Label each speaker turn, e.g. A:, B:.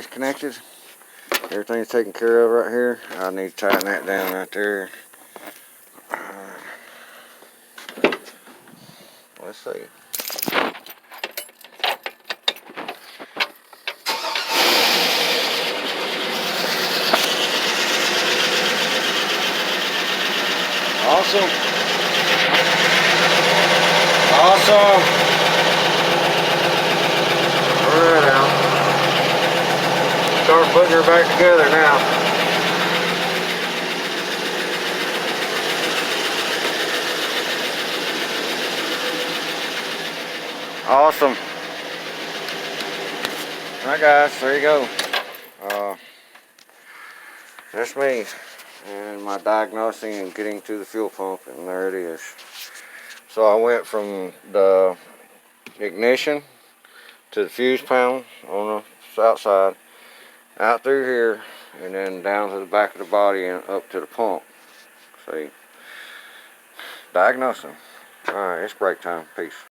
A: is connected. Everything's taken care of right here. I need to tighten that down right there. Let's see. Awesome. Awesome. Alright now. Start putting her back together now. Awesome. Alright guys, there you go. That's me and my diagnosing and getting to the fuel pump, and there it is. So I went from the ignition to the fuse panel on the outside, out through here, and then down to the back of the body and up to the pump. See, diagnosing. Alright, it's break time. Peace.